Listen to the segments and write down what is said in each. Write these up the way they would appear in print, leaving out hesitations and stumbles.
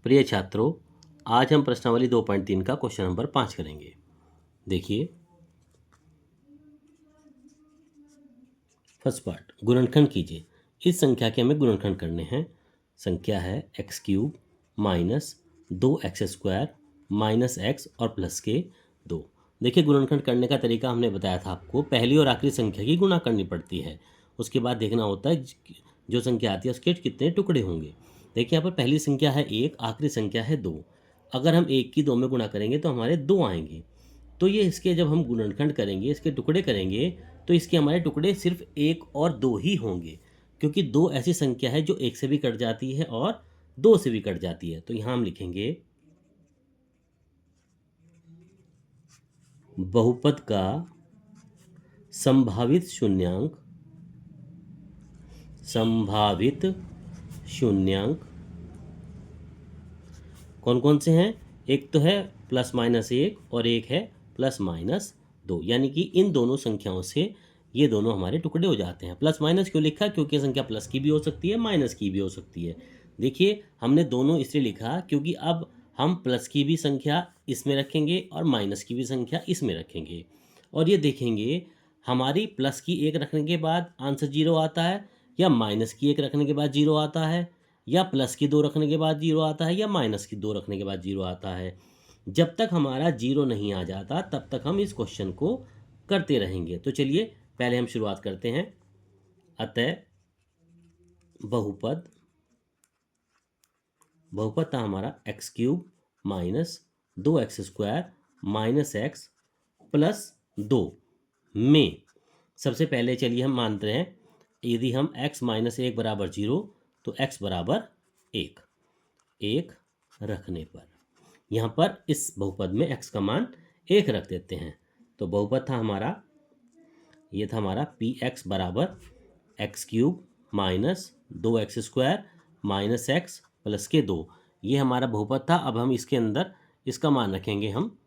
प्रिय छात्रों, आज हम प्रश्नावली 2.3 का क्वेश्चन नंबर 5 करेंगे। देखिए, फर्स्ट पार्ट, गुणनखंड कीजिए। इस संख्या के हमें गुणनखंड करने हैं। संख्या है x³ minus 2x² minus x और प्लस के 2। देखिए, गुणनखंड करने का तरीका हमने बताया था आपको। पहली और आखिरी संख्या की गुणा करनी पड़ती है, उसके बाद देखना होता है जो संख्या आती है उसके कितने टुकड़े होंगे। देखिए, यहाँ पर पहली संख्या है 1, आखिरी संख्या है 2। अगर हम 1 की 2 में गुणा करेंगे तो हमारे 2 आएंगे। तो ये इसके जब हम गुणनखंड करेंगे, इसके टुकड़े करेंगे, तो इसके हमारे टुकड़े सिर्फ 1 और 2 ही होंगे, क्योंकि 2 ऐसी संख्या है जो 1 से भी कट जाती है और 2 से भी कट जाती है। तो यहाँ हम लिखेंगे बहुपद का संभावित शून्यांक कौन कौन से हैं? एक तो है +-1 और एक है +-2, यानी कि इन दोनों संख्याओं से ये दोनों हमारे टुकड़े हो जाते हैं। प्लस माइनस क्यों लिखा? क्योंकि संख्या प्लस की भी हो सकती है, माइनस की भी हो सकती है। देखिए, हमने दोनों इसलिए लिखा क्योंकि अब हम प्लस की भी संख्या इसमें रखेंगे और माइनस की भी संख्या इसमें रखेंगे, और ये देखेंगे हमारी प्लस की 1 रखने के बाद आंसर 0 आता है, या माइनस की 1 रखने के बाद 0 आता है, या प्लस की 2 रखने के बाद 0 आता है, या माइनस की 2 रखने के बाद 0 आता है। जब तक हमारा 0 नहीं आ जाता तब तक हम इस क्वेश्चन को करते रहेंगे। तो चलिए पहले हम शुरुआत करते हैं। अतः बहुपद था हमारा x³ minus 2x² minus x plus 2 में सबसे पहले चलिए हम मानते हैं, यदि हम x माइनस 1 बराबर 0 तो x बराबर 1 रखने पर यहाँ पर इस बहुपद में x का मान 1 रख देते हैं। तो बहुपद था हमारा, ये था हमारा px बराबर x³ minus 2x² minus x plus के 2। ये हमारा बहुपद था। अब हम इसके अंदर इसका मान रखेंगे, हम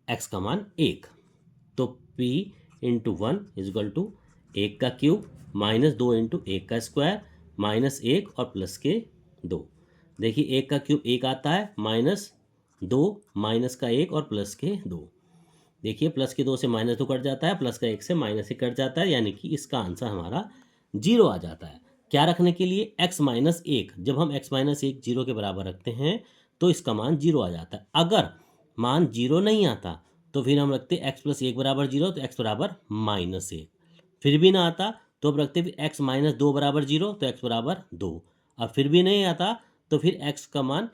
x का मान 1। तो p इंटू 1 इजगल टू 1 का क्यूब माइनस 2 इंटू 1 का स्क्वायर माइनस 1 और प्लस के 2। देखिए, 1 का क्यूब 1 आता है, माइनस 2 माइनस का 1 और प्लस के 2। देखिए, प्लस के 2 से माइनस 2 कट जाता है, प्लस का 1 से माइनस 1 कट जाता है, यानी कि इसका आंसर हमारा 0 आ जाता है। क्या रखने के लिए? x minus 1। जब हम x माइनस 1 0 के बराबर रखते हैं तो इसका मान 0 आ जाता है। अगर मान 0 नहीं आता तो फिर हम रखते x प्लस 1 बराबर 0, तो x बराबर -1। फिर भी ना आता तो अब रखते फिर x माइनस 2 बराबर 0, तो x बराबर 2। अब फिर भी नहीं आता तो फिर x का मान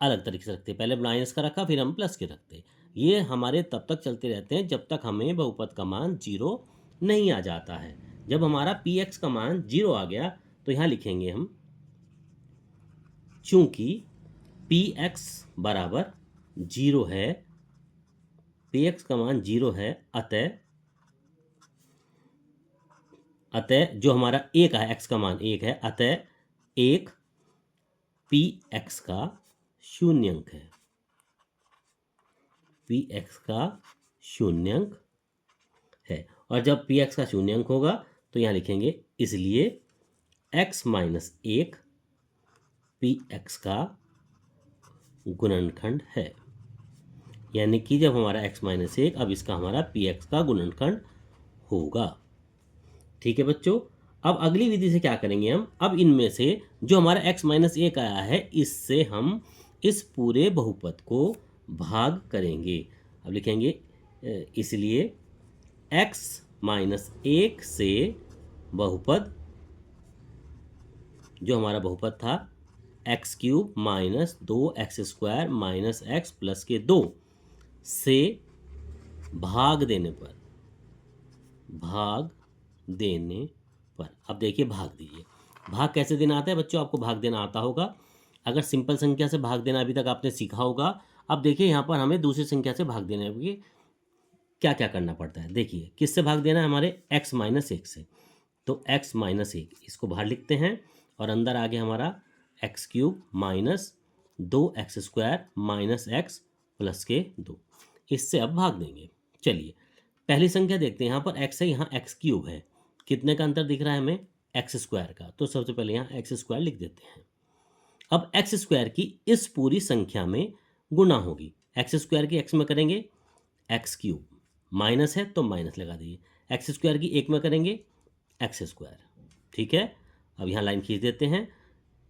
अलग तरीके से रखते, पहले माइनस का रखा फिर हम प्लस के रखते। ये हमारे तब तक चलते रहते हैं जब तक हमें बहुपद का मान 0 नहीं आ जाता है। जब हमारा px का मान 0 आ गया तो यहाँ लिखेंगे हम, चूंकि px बराबर 0 है, px का मान 0 है, अतः जो हमारा 1 है, x का मान 1 है, अतः 1 px का शून्यंक है। px का शून्यंक है, और जब px का शून्यंक होगा तो यहाँ लिखेंगे, इसलिए x माइनस 1 px का गुणनखंड है। यानी कि जब हमारा x माइनस 1, अब इसका हमारा px का गुणनखंड होगा। ठीक है बच्चों, अब अगली विधि से क्या करेंगे हम? अब इनमें से जो हमारा x माइनस 1 आया है, इससे हम इस पूरे बहुपद को भाग करेंगे। अब लिखेंगे, इसलिए x माइनस 1 से बहुपद, जो हमारा बहुपद था x³ minus 2x² minus x plus के 2 से भाग देने पर, अब देखिए भाग दीजिए। भाग कैसे देना आता है बच्चों? आपको भाग देना आता होगा। अगर सिंपल संख्या से भाग देना अभी तक आपने सीखा होगा। अब देखिए, यहाँ पर हमें दूसरी संख्या से भाग देने के क्या क्या करना पड़ता है। देखिए, किससे भाग देना है? हमारे x माइनस 1 से। तो x माइनस 1 इसको बाहर लिखते हैं, और अंदर आ गया हमारा x³ minus 2x² minus x plus के 2। इससे अब भाग देंगे। चलिए पहली संख्या देखते हैं। यहाँ पर x है, यहाँ x³ है। कितने का अंतर दिख रहा है हमें? x² का। तो सबसे पहले यहाँ x² लिख देते हैं। अब एक्स स्क्वायर की इस पूरी संख्या में गुना होगी। एक्स स्क्वायर की एक्स में करेंगे एक्स क्यूब, माइनस है तो माइनस लगा दीजिए। एक्स स्क्वायर की एक में करेंगे एक्स स्क्वायर। ठीक है, अब यहाँ लाइन खींच देते हैं,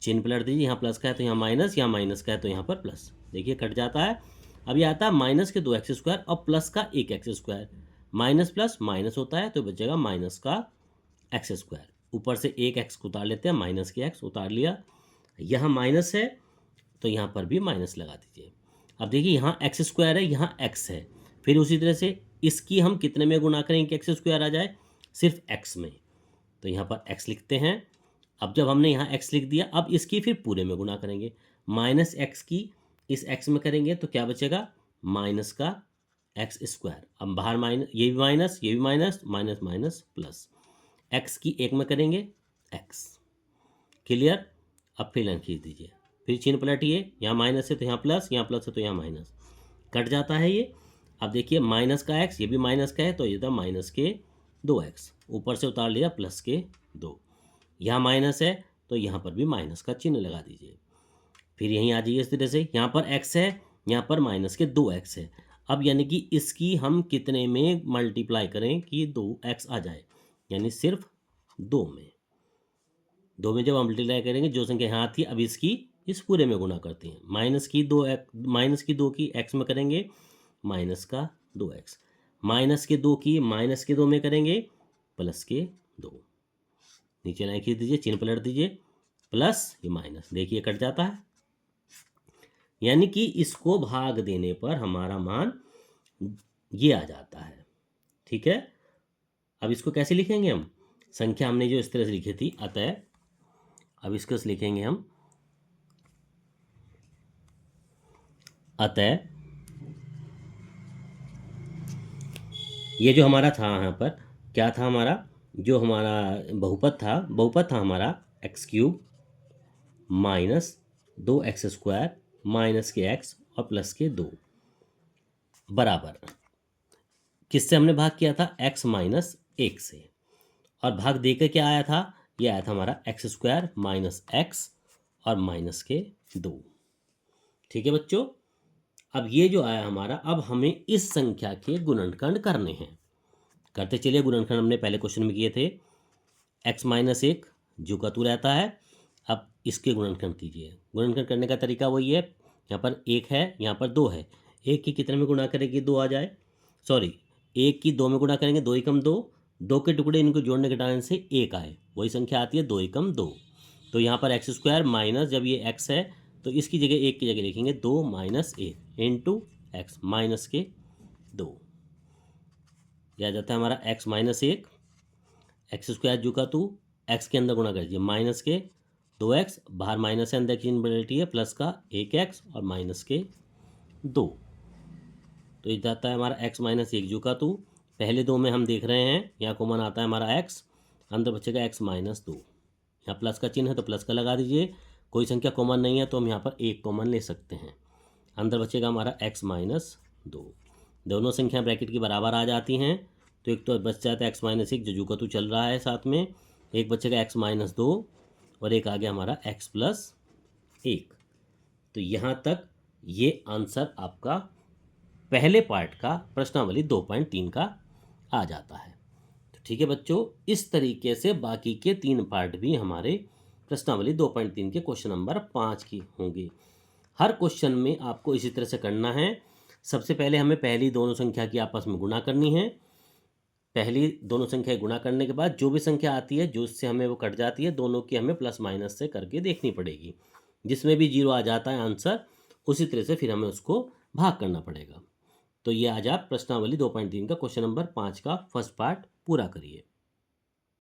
चिन्ह पलट दीजिए, यहाँ प्लस का है तो यहाँ माइनस, यहाँ माइनस का है तो यहाँ पर प्लस। देखिए कट जाता है। अब ये आता है माइनस के 2x स्क्वायर और प्लस का 1x square. Minus plus minus होता है तो बचेगा माइनस का एक्स स्क्वायर। ऊपर से एक एक्स उतार लेते हैं, माइनस के एक्स उतार लिया। यहाँ माइनस है तो यहाँ पर भी माइनस लगा दीजिए। अब देखिए यहाँ एक्स स्क्वायर है, यहाँ एक्स है, फिर उसी तरह से इसकी हम कितने में गुना करेंगे कि एक्स स्क्वायर आ जाए? सिर्फ एक्स में। तो यहाँ पर एक्स लिखते हैं। अब जब हमने यहाँ एक्स लिख दिया, अब इसकी फिर पूरे में गुना करेंगे। माइनस एक्स की इस एक्स में करेंगे तो क्या बचेगा? माइनस का एक्स स्क्वायर। अब बाहर माइनस, ये भी माइनस, ये भी minus, minus minus plus. X की एक में करेंगे एक्स। क्लियर? अब फिर लाइन खींच दीजिए, फिर चिन्ह पलटिए, यहाँ माइनस है तो यहाँ प्लस, यहाँ प्लस है तो यहाँ माइनस। कट जाता है ये। अब देखिए माइनस का एक्स, ये भी माइनस का है तो ये था माइनस के 2x, ऊपर से उतार लिया प्लस के 2। यहाँ माइनस है तो यहाँ पर भी माइनस का चिन्ह लगा दीजिए। फिर यहीं आ जाइए इस तरह से, यहाँ पर x है, यहाँ पर माइनस के 2x है। अब यानी कि इसकी हम कितने में मल्टीप्लाई करें कि 2x आ जाए? यानी सिर्फ 2 में। 2 में जब हम मल्टीप्लाई करेंगे, जो संख्या यहाँ थी अब इसकी इस पूरे में गुना करते हैं। माइनस की 2 की x में करेंगे माइनस का 2x, माइनस के 2 की माइनस के 2 में करेंगे प्लस के 2। नीचे लाइन खींच दीजिए, चिन्ह पलट दीजिए, प्लस ये माइनस, देखिए कट जाता है। यानी कि इसको भाग देने पर हमारा मान ये आ जाता है। ठीक है, अब इसको कैसे लिखेंगे हम? संख्या हमने जो इस तरह से लिखी थी, अतः अब इसको लिखेंगे हम, अतः ये जो हमारा था यहाँ पर क्या था, हमारा जो हमारा बहुपद था हमारा x cube minus 2x square minus के x और प्लस के 2 बराबर किससे हमने भाग किया था? x माइनस 1 से। और भाग देकर क्या आया था? ये आया था हमारा एक्स स्क्वायर माइनस एक्स और माइनस के 2। ठीक है बच्चों, अब ये जो आया हमारा, अब हमें इस संख्या के गुणनखंड करने हैं। करते चलिए, गुणनखंड हमने पहले क्वेश्चन में किए थे। x माइनस 1 जो का तू रहता है, अब इसके गुणनखंड कीजिए। गुणनखंड करने का तरीका वही है, यहाँ पर 1 है, यहाँ पर 2 है। 1 की कितने में गुणा करेंगे 2 आ जाए? सॉरी, 1 की 2 में गुणा करेंगे 2 एकम 2, 2 के टुकड़े इनको जोड़ने घटाने से 1 आए, वही संख्या आती है 2 एकम 2। तो यहाँ पर एक्स स्क्वायर माइनस, जब ये x है तो इसकी जगह 1 की जगह लिखेंगे 2 माइनस 1 इंटू एक्स माइनस के 2। यह आ जाता है हमारा x माइनस 1, एक्स स्क्वायर जू का तू एक्स के अंदर गुणा कर दीजिए, माइनस के 2x, बाहर माइनस है अंदर की इनबिलिटी है, प्लस का 1x और माइनस के 2। तो ये जाता है हमारा x माइनस 1 जू का तू। पहले 2 में हम देख रहे हैं यहाँ कॉमन आता है हमारा x, अंदर बचेगा x माइनस 2। यहाँ प्लस का चिन्ह है तो प्लस का लगा दीजिए, कोई संख्या कॉमन नहीं है तो हम यहाँ पर 1 कॉमन ले सकते हैं। अंदर बचेगा हमारा x माइनस 2। दोनों संख्या ब्रैकेट की बराबर आ जाती हैं, तो एक तो बच जाता है x माइनस 1 जो जू का तू चल रहा है साथ में, एक बचेगा x माइनस 2 और एक आ गया हमारा x प्लस 1। तो यहाँ तक ये आंसर आपका पहले पार्ट का प्रश्नावली 2.3 का आ जाता है। तो ठीक है बच्चों, इस तरीके से बाकी के 3 पार्ट भी हमारे प्रश्नावली 2.3 के क्वेश्चन नंबर 5 की होंगे। हर क्वेश्चन में आपको इसी तरह से करना है। सबसे पहले हमें पहली दोनों संख्या की आपस में गुणा करनी है। पहली दोनों संख्या गुणा करने के बाद जो भी संख्या आती है, जो इससे हमें वो कट जाती है, दोनों की हमें प्लस माइनस से करके देखनी पड़ेगी। जिसमें भी 0 आ जाता है आंसर, उसी तरह से फिर हमें उसको भाग करना पड़ेगा। तो ये आज आप प्रश्नावली 2.3 का क्वेश्चन नंबर 5 का फर्स्ट पार्ट पूरा करिए।